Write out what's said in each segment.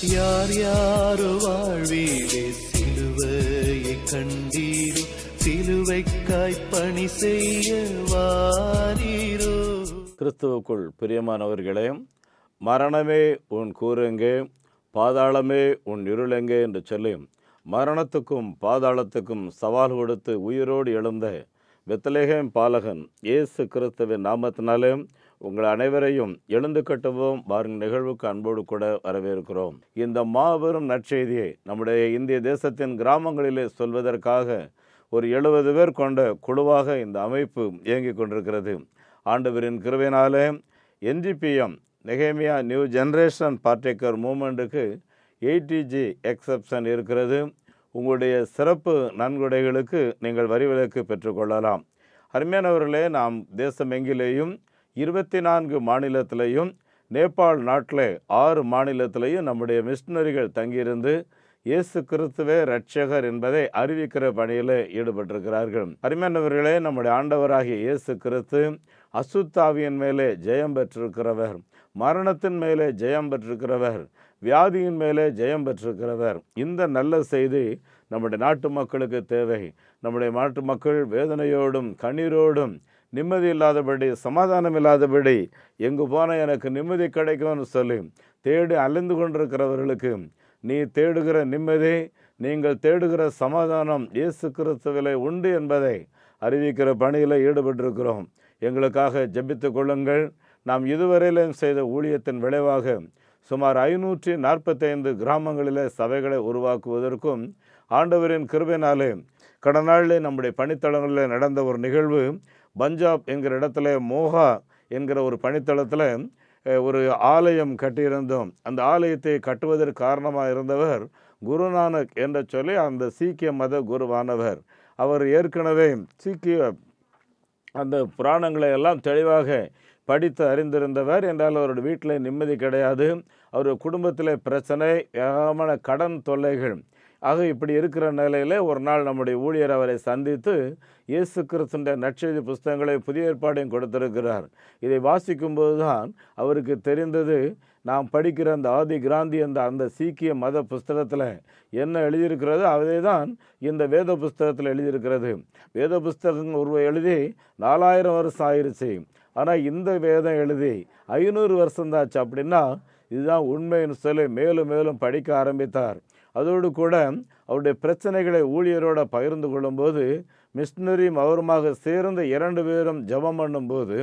யார் யாரோ வாழ்வீரே சிலுவையை கண்டீரோ, சிலுவைக்காய் பணி செய்ய வாரீரோ. கிறிஸ்துவுக்குள் பிரியமானவர்களே, மரணமே உன் கூரெங்கே, பாதாளமே உன் இருளெங்கே என்று சொல்லி மரணத்துக்கும் பாதாளத்துக்கும் சவால் கொடுத்து உயிரோடு எழுந்த பெத்லகேம் பாலகன் இயேசு கிறிஸ்துவின் நாமத்தினாலே உங்கள் அனைவரையும் எழுந்து கட்டுவோம் வாருங்கள் நிகழ்வுக்கு அன்போடு கூட வரவேற்கிறோம். இந்த மாபெரும் நற்செய்தியை நம்முடைய இந்திய தேசத்தின் கிராமங்களிலே சொல்வதற்காக ஒரு 70 பேர் கொண்ட குழுவாக இந்த அமைப்பு இயங்கிக் கொண்டிருக்கிறது. ஆண்டவரின் கிருபையினாலே NGPM நெகேமியா நியூ ஜெனரேஷன் பார்ட்டேக்கர் மூமெண்ட்டுக்கு 80G எக்ஸப்ஷன் இருக்கிறது. உங்களுடைய சிறப்பு நன்கொடைகளுக்கு நீங்கள் வரி விலக்கு பெற்றுக்கொள்ளலாம். அருமையானவர்களே, நாம் தேசம் எங்கிலேயும் 24 மாநிலத்திலையும் நேபாள் நாட்டில் 6 மாநிலத்திலையும் நம்முடைய மிஷினரிகள் தங்கியிருந்து இயேசு கிறிஸ்துவே இரட்சகர் என்பதை அறிவிக்கிற பணியில் ஈடுபட்டிருக்கிறார்கள். அருமையானவர்களே, நம்முடைய ஆண்டவராகிய இயேசு கிறிஸ்து அசுத்தாவியின் மேலே ஜெயம் பெற்றிருக்கிறவர், மரணத்தின் மேலே ஜெயம் பெற்றிருக்கிறவர், வியாதியின் மேலே ஜெயம் பெற்றிருக்கிறவர். இந்த நல்ல செய்தி நம்முடைய நாட்டு மக்களுக்கு தேவை. நம்முடைய நாட்டு மக்கள் வேதனையோடும் கண்ணீரோடும் நிம்மதி இல்லாதபடி, சமாதானம் இல்லாதபடி, எங்கு போனால் எனக்கு நிம்மதி கிடைக்கும்னு சொல்லி தேடி அலைந்து கொண்டிருக்கிறவர்களுக்கு நீ தேடுகிற நிம்மதி, நீங்கள் தேடுகிற சமாதானம் இயேசு கிறிஸ்துவிலே உண்டு என்பதை அறிவிக்கிற பணியில் ஈடுபட்டிருக்கிறோம். எங்களுக்காக ஜெபித்து கொள்ளுங்கள். நாம் இதுவரையிலும் செய்த ஊழியத்தின் விளைவாக சுமார் 545 கிராமங்களிலே சபைகளை உருவாக்குவதற்கும் ஆண்டவரின் கிருபையினாலே கடந்த நாளில் நம்முடைய பணித்தளங்களில் நடந்த ஒரு நிகழ்வு, பஞ்சாப் என்கிற இடத்துல மோகா என்கிற ஒரு பணித்தளத்தில் ஒரு ஆலயம் கட்டியிருந்தோம். அந்த ஆலயத்தை கட்டுவதற்கு காரணமாக இருந்தவர் குருநானக் என்று சொல்லி அந்த சீக்கிய மத குருவானவர். அவர் ஏற்கனவே சீக்கிய அந்த புராணங்களை எல்லாம் தெளிவாக படித்து அறிந்திருந்தவர். என்றால் அவருடைய வீட்டில் நிம்மதி கிடையாது, அவருடைய குடும்பத்தில் பிரச்சனை, ஏகமான கடன் தொல்லைகள். ஆக இப்படி இருக்கிற நிலையில் ஒரு நாள் நம்முடைய ஊழியர் அவரை சந்தித்து இயேசு கிறிஸ்துவின் நற்செய்தி புஸ்தகங்களை புதிய ஏற்பாடையும் கொடுத்திருக்கிறார். இதை வாசிக்கும்போது தான் அவருக்கு தெரிந்தது, நாம் படிக்கிற அந்த ஆதி கிராந்தி அந்த சீக்கிய மத புஸ்தகத்தில் என்ன எழுதியிருக்கிறது அதே தான் இந்த வேத புஸ்தகத்தில் எழுதியிருக்கிறது. வேத புஸ்தகம் எழுதி 4000 வருஷம் ஆயிடுச்சு, ஆனால் இந்த வேதம் எழுதி 500 வருஷந்தாச்சு. அப்படின்னா இதுதான் உண்மைன்னு சொல்லி மேலும் மேலும் படிக்க ஆரம்பித்தார். அதோடு கூட அவருடைய பிரச்சனைகளை ஊழியரோடு பகிர்ந்து கொள்ளும்போது மிஷினரியும் அவருமாக சேர்ந்து 2 பேரும் ஜெபம் பண்ணும்போது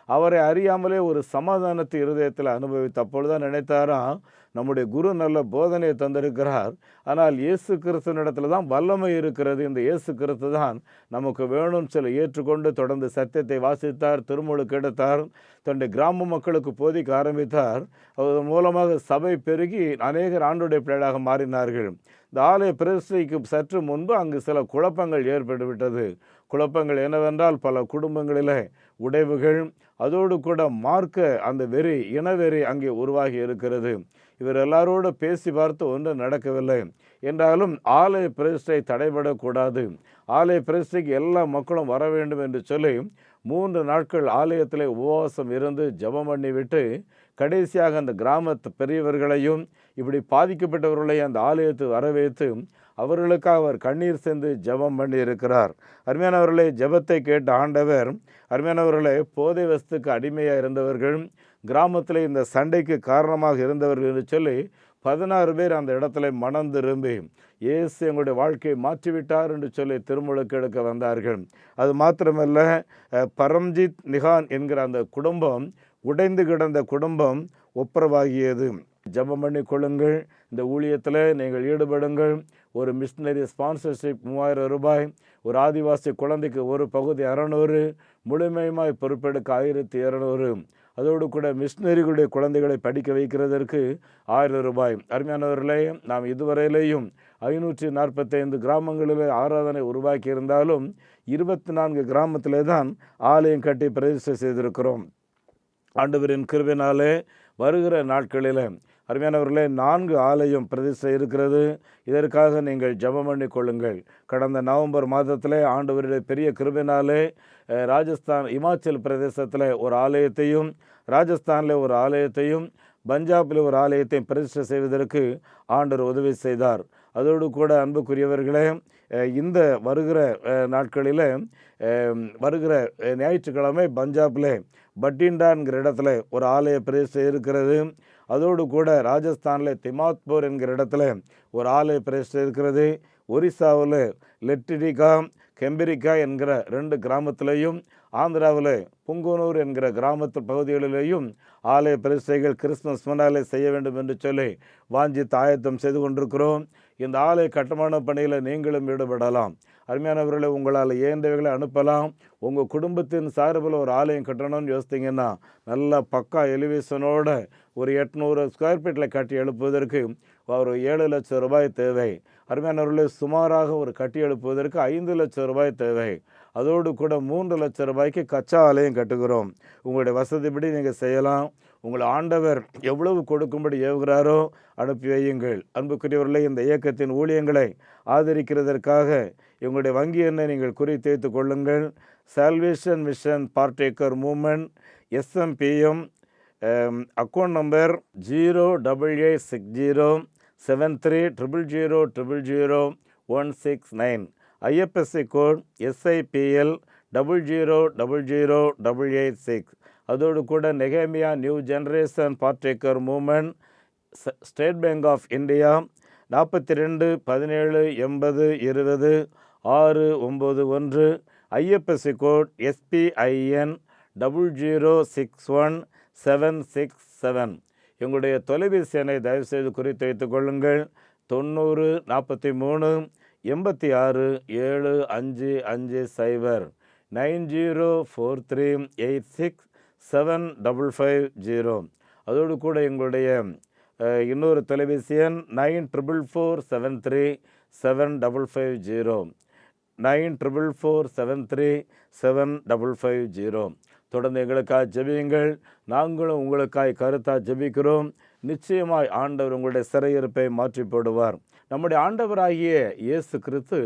அவரை அறியாமலே ஒரு சமாதானத்தை இருதயத்தில் அனுபவித்த அப்பொழுதுதான் நினைத்தாராம், நம்முடைய குரு நல்ல போதனையை தந்திருக்கிறார், ஆனால் இயேசு கிறிஸ்துவனிடத்தில் தான் வல்லமை இருக்கிறது, இந்த இயேசு கிறிஸ்து தான் நமக்கு வேணும்னு சொல்லி ஏற்றுக்கொண்டு தொடர்ந்து சத்தியத்தை வாசித்தார், திருமுழுக்கு எடுத்தார், தன்னுடைய கிராம மக்களுக்கு போதிக்க ஆரம்பித்தார். அதன் மூலமாக சபை பெருகி அநேகர் ஆண்டுடைய பிள்ளைகளாக மாறினார்கள். இந்த ஆலய பிரதிஷ்டைக்கு சற்று முன்பு அங்கு சில குழப்பங்கள் ஏற்பட்டுவிட்டது. குழப்பங்கள் என்னவென்றால் பல குடும்பங்களில் உடைவுகள், அதோடு கூட மார்க்க அந்த வெறி, இனவெறி அங்கே உருவாகி இருக்கிறது. இவர் எல்லாரோடு பேசி பார்த்து ஒன்றும் நடக்கவில்லை. என்றாலும் ஆலய பிரதிஷ்டை தடைபடக்கூடாது, ஆலய பிரதிஷ்டைக்கு எல்லா மக்களும் வர வேண்டும் என்று சொல்லி 3 நாட்கள் ஆலயத்தில் உபவாசம் இருந்து ஜெபம் பண்ணிவிட்டு கடைசியாக அந்த கிராமத்து பெரியவர்களையும் இப்படி பாதிக்கப்பட்டவர்களையும் அந்த ஆலயத்தை வரவேற்று அவர்களுக்காக அவர் கண்ணீர் சென்று ஜெபம் பண்ணி இருக்கிறார். அருமையானவர்களே, ஜெபத்தை கேட்ட ஆண்டவர், அருமையானவர்களே, போதை வஸ்துக்கு அடிமையாக இருந்தவர்கள், கிராமத்தில் இந்த சண்டைக்கு காரணமாக இருந்தவர்கள் என்று சொல்லி 16 பேர் அந்த இடத்துல மனம் திரும்பி இயேசு எங்களுடைய வாழ்க்கையை மாற்றிவிட்டார் என்று சொல்லி திருமுழுக்கு எடுக்க வந்தார்கள். அது மாத்திரமல்ல, பரம்ஜித் நிகான் என்கிற அந்த குடும்பம், உடைந்து கிடந்த குடும்பம் ஒப்புரவாகியது. ஜெபம் பண்ணி கொள்ளுங்கள், இந்த ஊழியத்தில் நீங்கள் ஈடுபடுங்கள். ஒரு மிஷினரி ஸ்பான்சர்ஷிப் 3000 ரூபாய், ஒரு ஆதிவாசி குழந்தைக்கு ஒரு பகுதி 600, முழுமையுமாய் பொறுப்பெடுக்க 1200, அதோடு கூட மிஷினரிகளுடைய குழந்தைகளை படிக்க வைக்கிறதற்கு 1000 ரூபாய். அருமையானவர்களே, நாம் இதுவரையிலேயும் 545 கிராமங்களில் ஆராதனை உருவாக்கி இருந்தாலும் 24 கிராமத்திலே தான் ஆலயம் கட்டி பிரதிஷ்டை செய்திருக்கிறோம். ஆண்டவரின் கிருபையினாலே வருகிற நாட்களில் அருமையானவர்களே 4 ஆலயம் பிரதிஷ்டை இருக்கிறது. இதற்காக நீங்கள் ஜெபம் பண்ணி கொள்ளுங்கள். கடந்த நவம்பர் மாதத்தில் ஆண்டவருடைய பெரிய கிருபையினாலே ராஜஸ்தான், இமாச்சல் பிரதேசத்தில் ஒரு ஆலயத்தையும், ராஜஸ்தானில் ஒரு ஆலயத்தையும், பஞ்சாபில் ஒரு ஆலயத்தை பிரதிஷ்டை செய்வதற்கு ஆண்டவர் உதவி செய்தார். அதோடு கூட அன்புக்குரியவர்களே, இந்த வருகிற நாட்களில் வருகிற ஞாயிற்றுக்கிழமை பஞ்சாபில் பட்டிண்டாங்கிற இடத்துல ஒரு ஆலய பிரதிஷ்டை இருக்கிறது. அதோடு கூட ராஜஸ்தானில் திமாத்பூர் என்கிற இடத்துல ஒரு ஆலய பிரதிஷ்டை இருக்கிறது. ஒரிசாவில் லெட்டிரிகா கெம்பிரிக்கா என்கிற 2 கிராமத்திலையும், ஆந்திராவில் புங்குனூர் என்கிற கிராமத்து பகுதிகளிலேயும் ஆலய பிரதிஷ்டைகள் கிறிஸ்துமஸ் முன்னாலே செய்ய வேண்டும் என்று சொல்லி வாஞ்சித்து ஆயத்தம் செய்து கொண்டிருக்கிறோம். இந்த ஆலய கட்டுமான பணியில் நீங்களும் ஈடுபடலாம். அருமையானவர்களை, உங்களால் இயன்றவைகளை அனுப்பலாம். உங்கள் குடும்பத்தின் சார்பில் ஒரு ஆலயம் கட்டணும்னு யோசித்தீங்கன்னா நல்ல பக்கா எலிவேஷனோட ஒரு 800 ஸ்கொயர் ஃபீட்டில் கட்டி எழுப்புவதற்கு ஒரு 7 லட்சம் ரூபாய் தேவை. அருமையானவர்களே, சுமாராக ஒரு கட்டி எழுப்புவதற்கு 5 லட்சம் ரூபாய் தேவை. அதோடு கூட 3 லட்சம் ரூபாய்க்கு கச்சா ஆலயம் கட்டுகிறோம். உங்களுடைய வசதிப்படி நீங்கள் செய்யலாம். உங்கள் ஆண்டவர் எவ்வளவு கொடுக்கும்படி ஏவுகிறாரோ அனுப்பி வையுங்கள். அன்புக்குரியவர்களே, இந்த இயக்கத்தின் ஊழியங்களை ஆதரிக்கிறதற்காக எங்களுடைய வங்கி எண்ணை நீங்கள் குறித்து வைத்துக் கொள்ளுங்கள். Salvation mission partaker moment SMPM account number 088607300000169. IFSC code SIPL 0000886. அதோடு கூட நெகேமியா new generation partaker moment State Bank of India 42 17 80 20 691. IFSC code SPIN 0061767. எங்களுடைய தொலைபேசி எண்ணை தயவுசெய்து குறித்து வைத்துக் கொள்ளுங்கள். 90 43 86 7550 9043867550. அதோடு கூட எங்களுடைய இன்னொரு தொலைபேசி எண் 9447375550 9447375550. தொடர்ந்து எங்களுக்காக ஜெபியுங்கள். நாங்களும் உங்களுக்காய் கருத்தாக ஜெபிக்கிறோம். நிச்சயமாய் ஆண்டவர் உங்களுடைய சிறையிருப்பை மாற்றி போடுவார். நம்முடைய ஆண்டவராகிய இயேசு கிறிஸ்து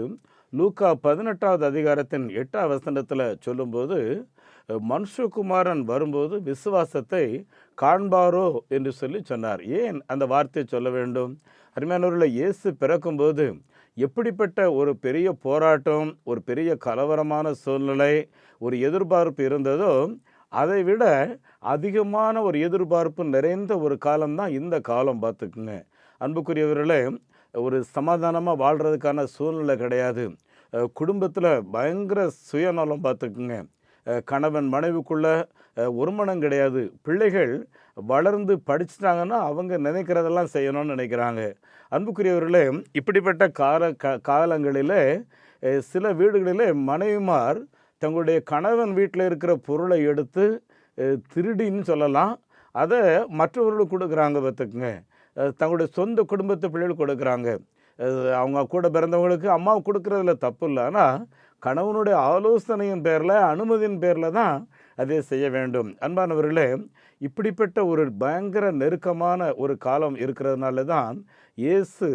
லூக்கா 18வது அதிகாரத்தின் 8வது வசனத்தில் சொல்லும்போது, மனுஷகுமாரன் வரும்போது விசுவாசத்தை காண்பாரோ என்று சொல்லி சொன்னார். ஏன் அந்த வார்த்தையை சொல்ல வேண்டும்? அருமையானவர்களே, இயேசு பிறக்கும்போது எப்படிப்பட்ட ஒரு பெரிய போராட்டம், ஒரு பெரிய கலவரமான சூழ்நிலை, ஒரு எதிர்பார்ப்பு இருந்ததோ அதை விட அதிகமான ஒரு எதிர்பார்ப்பு நிறைந்த ஒரு காலம்தான் இந்த காலம். பார்த்துக்குங்க அன்புக்குரியவர்களே, ஒரு சமாதானமாக வாழ்கிறதுக்கான சூழ்நிலை கிடையாது. குடும்பத்தில் பயங்கர சுயநலம். பார்த்துக்குங்க, கணவன் மனைவிக்குள்ள ஒருமனம் கிடையாது. பிள்ளைகள் வளர்ந்து படிச்சிட்டாங்கன்னா அவங்க நினைக்கிறதெல்லாம் செய்யணும்னு நினைக்கிறாங்க. அன்புக்குரியவர்களே, இப்படிப்பட்ட காலங்களில் சில வீடுகளில் மனைவிமார் தங்களுடைய கணவன் வீட்டில் இருக்கிற பொருளை எடுத்து திருடின்னு சொல்லலாம், அதை மற்றவர்களுக்கு கொடுக்குறாங்க. பார்த்துக்குங்க, தங்களுடைய சொந்த குடும்பத்து பிள்ளைகள் கொடுக்குறாங்க. அவங்க கூட பிறந்தவங்களுக்கு அம்மா கொடுக்குறதுல தப்பு இல்லை. ஆனால் கணவனுடைய ஆலோசனையின் பேரில், அனுமதியின் பேரில் தான் அதை செய்ய வேண்டும். அன்பானவர்களே, இப்படிப்பட்ட ஒரு பயங்கர நெருக்கமான ஒரு காலம் இருக்கிறதுனால தான் இயேசு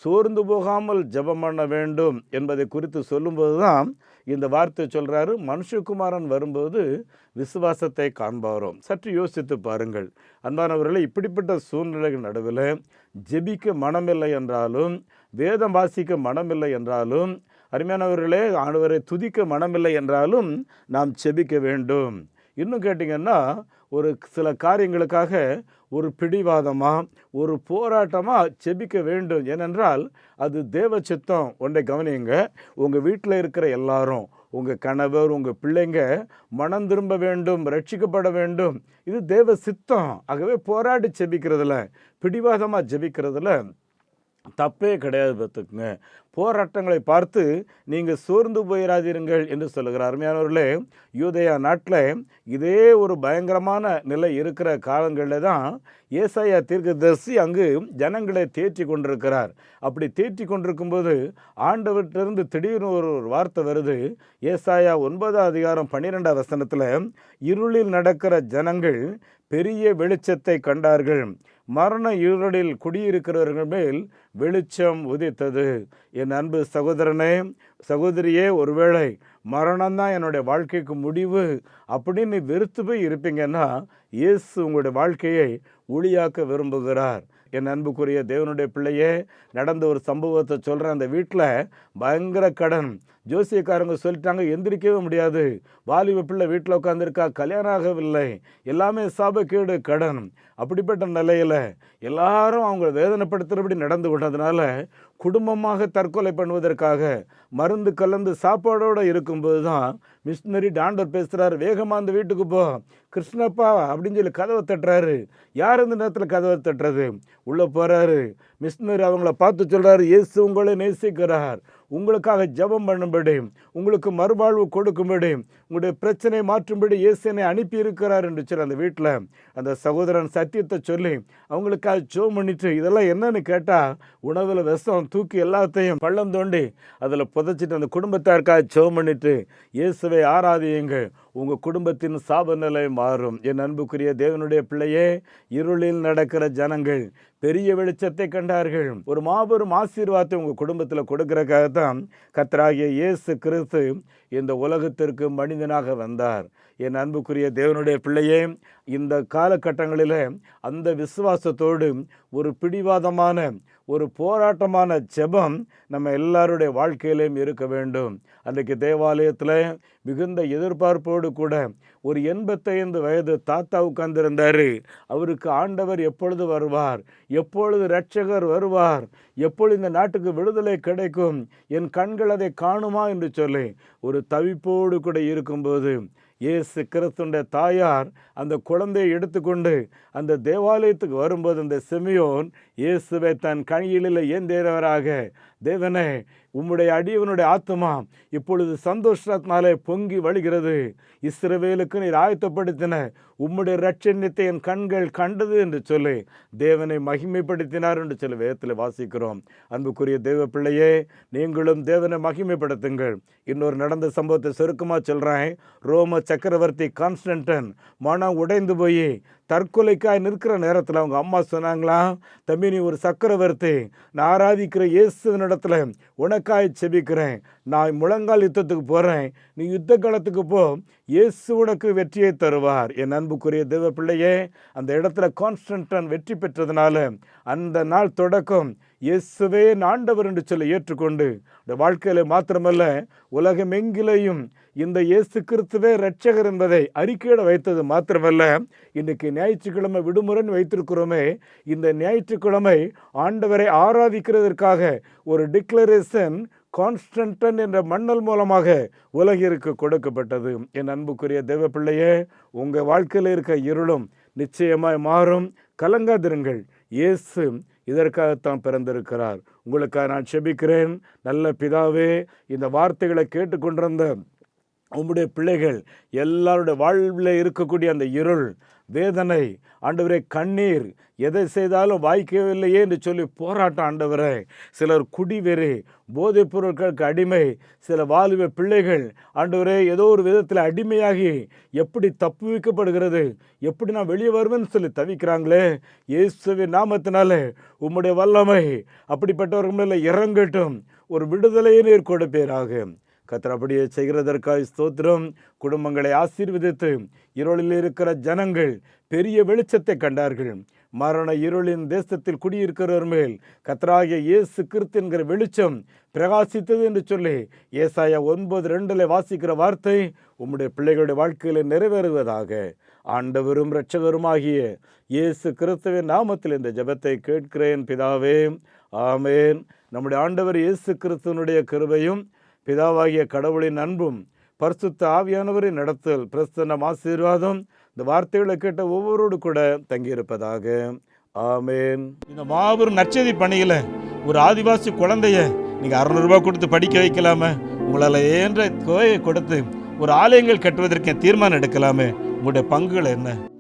சோர்ந்து போகாமல் ஜெபம் பண்ண வேண்டும் என்பதை குறித்து சொல்லும்போது தான் இந்த வார்த்தை சொல்கிறாரு, மனுஷகுமாரன் வரும்போது விசுவாசத்தை காண்பாரோம். சற்று யோசித்து பாருங்கள் அன்பானவர்களே, இப்படிப்பட்ட சூழ்நிலைகள் நடுவில் ஜெபிக்க மனமில்லை என்றாலும், வேதம் வாசிக்க மனமில்லை என்றாலும், அருமையானவர்களே, ஆண்டவரை துதிக்க மனமில்லை என்றாலும் நாம் ஜெபிக்க வேண்டும். இன்னும் கேட்டிங்கன்னா, ஒரு சில காரியங்களுக்காக ஒரு பிடிவாதமாக, ஒரு போராட்டமாக ஜெபிக்க வேண்டும். ஏனென்றால் அது தேவ சித்தம். ஒன்றை கவனியுங்க, உங்கள் வீட்டில் இருக்கிற எல்லாரும், உங்கள் கணவர், உங்கள் பிள்ளைங்க மனம் திரும்ப வேண்டும், ரட்சிக்கப்பட வேண்டும். இது தேவ சித்தம். ஆகவே போராடி ஜெபிக்கிறதுல, பிடிவாதமாக ஜெபிக்கிறதுல தப்பே கிடையாது. பார்த்துக்குங்க, போராட்டங்களை பார்த்து நீங்கள் சோர்ந்து போயிடாதீர்கள் என்று சொல்லுகிறார். அருமையானவர்களே, யூதேயா நாட்டில் இதே ஒரு பயங்கரமான நிலை இருக்கிற காலங்களில் தான் ஏசாயா தீர்க்கதரிசி அங்கு ஜனங்களை தேற்றி கொண்டிருக்கிறார். அப்படி தேற்றி கொண்டிருக்கும்போது ஆண்டவர்கிட்டருந்து திடீர்னு ஒரு வார்த்தை வருது. ஏசாயா 9வது அதிகாரம் 12வது வசனத்தில், இருளில் நடக்கிற ஜனங்கள் பெரிய வெளிச்சத்தை கண்டார்கள், மரண இருளில் குடியிருக்கிறவர்கள் மேல் வெளிச்சம் உதித்தது என் அன்பு சகோதரனே, சகோதரியே, ஒருவேளை மரணம்தான் என்னுடைய வாழ்க்கைக்கு முடிவு அப்படின்னு வெறுத்து போய் இருப்பீங்கன்னா, இயேசு உங்களுடைய வாழ்க்கையை ஒளியாக்க விரும்புகிறார். என் அன்புக்குரிய தேவனுடைய பிள்ளையே, நடந்த ஒரு சம்பவத்தை சொல்கிறேன். அந்த வீட்டில் பயங்கர கடன். ஜோசியக்காரங்க சொல்லிட்டாங்க, எந்திரிக்கவே முடியாது. வாலிப பிள்ளை வீட்டில் உட்காந்துருக்கா, கல்யாணம் ஆகவில்லை, எல்லாமே சாபக்கேடு, கடன். அப்படிப்பட்ட நிலையில் எல்லாரும் அவங்க வேதனைப்படுத்துகிறபடி நடந்து கொண்டதுனால குடும்பமாக தற்கொலை பண்ணுவதற்காக மருந்து கலந்து சாப்பாடோடு இருக்கும்போது தான் மிஷினரி டாண்டர் பேசுகிறாரு, வேகமாக அந்த வீட்டுக்கு போ, கிருஷ்ணப்பா அப்படின்னு சொல்லி கதவை தட்டுறாரு. யார் இந்த நேரத்தில் கதவை தட்டுறது? உள்ளே போகிறாரு. மிஷினரி அவங்கள பார்த்து சொல்கிறாரு, இயேசு உங்களை நேசிக்கிறார், உங்களுக்காக ஜெபம் பண்ணும்படி, உங்களுக்கு மறுவாழ்வு கொடுக்கும்படி, உங்களுடைய பிரச்சனையை மாற்றும்படி இயேசுனை அனுப்பி இருக்கிறார் என்று சொல்லி அந்த வீட்டில் அந்த சகோதரன் சத்தியத்தை சொல்லி அவங்களுக்காக ஜெபம் பண்ணிட்டு, இதெல்லாம் என்னன்னு கேட்டால் உணவில் விஷம் தூக்கி எல்லாத்தையும் பள்ளம் தோண்டி அதில் புதைச்சிட்டு அந்த குடும்பத்தாருக்காக ஜெபம் பண்ணிட்டு, இயேசுவை ஆராதியுங்க, உங்கள் குடும்பத்தின் சாப நிலை மாறும். என் அன்புக்குரிய தேவனுடைய பிள்ளையே, இருளில் நடக்கிற ஜனங்கள் பெரிய வெளிச்சத்தை கண்டார்கள். ஒரு மாபெரும் ஆசீர்வாதத்தை உங்கள் குடும்பத்தில் கொடுக்கறதுக்காகத்தான் கர்த்தராகிய இயேசு கிறிஸ்து இந்த உலகத்திற்கு மனிதனாக வந்தார். என் அன்புக்குரிய தேவனுடைய பிள்ளையே, இந்த காலகட்டங்களில் அந்த விசுவாசத்தோடு ஒரு பிடிவாதமான ஒரு போராட்டமான ஜெபம் நம்ம எல்லாருடைய வாழ்க்கையிலையும் இருக்க வேண்டும். அன்றைக்கு தேவாலயத்தில் மிகுந்த எதிர்பார்ப்போடு கூட ஒரு 85 வயது தாத்தா உட்கார்ந்திருந்தார். அவருக்கு ஆண்டவர் எப்பொழுது வருவார், எப்பொழுது இரட்சகர் வருவார், எப்பொழுது இந்த நாட்டுக்கு விடுதலை கிடைக்கும், என் கண்கள் அதை காணுமா என்று சொல்லி ஒரு தவிப்போடு கூட இருக்கும்போது இயேசு கிறிஸ்துடைய தாயார் அந்த குழந்தையை எடுத்துக்கொண்டு அந்த தேவாலயத்துக்கு வரும்போது அந்த சிமியோன் இயேசுவை தன் கையிலில் ஏந்தியவராக, தேவனே, உம்முடைய அடியவனுடைய ஆத்துமா இப்பொழுது சந்தோஷத்தினாலே பொங்கி வழிகிறது, இஸ்ரவேலுக்கு நீர் ஆயத்தப்படுத்தின உம்முடைய இரட்சணியத்தை என் கண்கள் கண்டது என்று சொல்லி தேவனை மகிமைப்படுத்தினார் என்று சொல்லி வேதத்தில் வாசிக்கிறோம். அன்புக்குரிய தேவ பிள்ளையே, நீங்களும் தேவனை மகிமைப்படுத்துங்கள். இன்னொரு நடந்த சம்பவத்தை சுருக்கமாக சொல்கிறேன். ரோம சக்கரவர்த்தி கான்ஸ்டன்டன் மனம் உடைந்து போய் தற்கொலைக்காய் நிற்கிற நேரத்தில் அவங்க அம்மா சொன்னாங்களாம், தம்பி, நீ ஒரு சக்கரவர்த்தி, நான் ஆராதிக்கிற இயேசுவினிடத்தில் உனக்காய் செபிக்கிறேன், நான் முழங்கால் யுத்தத்துக்கு போகிறேன், நீ யுத்த காலத்துக்கு போ, இயேசு உனக்கு வெற்றியை தருவார். என் அன்புக்குரிய தேவ பிள்ளையே, அந்த இடத்துல கான்ஸ்டன்டன் வெற்றி பெற்றதுனால அந்த நாள் தொடக்கம் இயேசுவே ஆண்டவர் என்று சொல்லி ஏற்றுக்கொண்டு இந்த வாழ்க்கையில மாத்திரமல்ல உலகமெங்கிலேயும் இந்த இயேசு கிறிஸ்துவே இரட்சகர் என்பதை அறிக்கையிட வைத்தது மாத்திரமல்ல, இன்றைக்கு ஞாயிற்றுக்கிழமை விடுமுறைன்னு வைத்திருக்கிறோமே, இந்த ஞாயிற்றுக்கிழமை ஆண்டவரை ஆராதிக்கிறதற்காக ஒரு டிக்ளரேஷன் கான்ஸ்டன்டன் என்ற மன்னல் மூலமாக உலகிற்கு கொடுக்கப்பட்டது. என் அன்புக்குரிய தேவ பிள்ளையே, உங்கள் வாழ்க்கையில் இருக்க இருளும் நிச்சயமாய் மாறும். கலங்காதிருங்கள், இயேசு இதற்காகத்தான் பிறந்திருக்கிறார். உங்களுக்காக நான் செபிக்கிறேன். நல்ல பிதாவே, இந்த வார்த்தைகளை கேட்டுக்கொண்டிருந்த உம்முடைய பிள்ளைகள் எல்லாருடைய வாழ்வில் இருக்கக்கூடிய அந்த இருள், வேதனை, ஆண்டவரே, கண்ணீர், எதை செய்தாலும் வாய்க்கவில்லையே என்று சொல்லி போராட்டம், ஆண்டவரே, சிலர் குடிவெறி, போதைப் பொருட்களுக்கு அடிமை, சில வாலிப பிள்ளைகள் ஆண்டவரே ஏதோ ஒரு விதத்தில் அடிமையாகி எப்படி தப்பு வைக்கப்படுகிறது, எப்படி நான் வெளியே வருவேன்னு சொல்லி தவிக்கிறாங்களே, இயேசுவின் நாமத்தினாலே உம்முடைய வல்லமை அப்படிப்பட்டவர்கள் மேலே இறங்கட்டும், ஒரு விடுதலையை நீர் கொடுப்பீராக. கர்த்தர் அப்படியே செய்கிறதற்காக ஸ்தோத்திரம். குடும்பங்களை ஆசீர்வதித்து இருளில் இருக்கிற ஜனங்கள் பெரிய வெளிச்சத்தை கண்டார்கள். மரண இருளின் தேசத்தில் குடியிருக்கிறவர் மேல் கர்த்தராகிய இயேசு கிறிஸ்து என்கிற வெளிச்சம் பிரகாசித்தது என்று சொல்லி ஏசாயா 9:2 வாசிக்கிற வார்த்தை உம்முடைய பிள்ளைகளுடைய வாழ்க்கையில் நிறைவேறுவதாக. ஆண்டவரும் இரட்சகருமாகிய இயேசு கிறிஸ்துவின் நாமத்தில் இந்த ஜெபத்தை கேட்கிறேன் பிதாவே, ஆமேன். நம்முடைய ஆண்டவர் இயேசு கிறிஸ்துவனுடைய கிருபையும் பிதாவாகிய கடவுளின் அன்பும் பரிசுத்த ஆவியானவரின் நடத்தல் பிரசன்னம் ஆசீர்வாதம் இந்த வார்த்தைகளை கேட்ட ஒவ்வொருவரோடு கூட தங்கியிருப்பதாக. ஆமேன். இந்த மாபெரும் நற்செய்தி பணியில் ஒரு ஆதிவாசி குழந்தைய நீங்கள் 600 ரூபாய் கொடுத்து படிக்க வைக்கலாமே, உங்களால் ஏன்ற தொகையை கொடுத்து ஒரு ஆலயங்கள் கட்டுவதற்கு தீர்மானம் எடுக்கலாமே, உங்களுடைய பங்குகள் என்ன?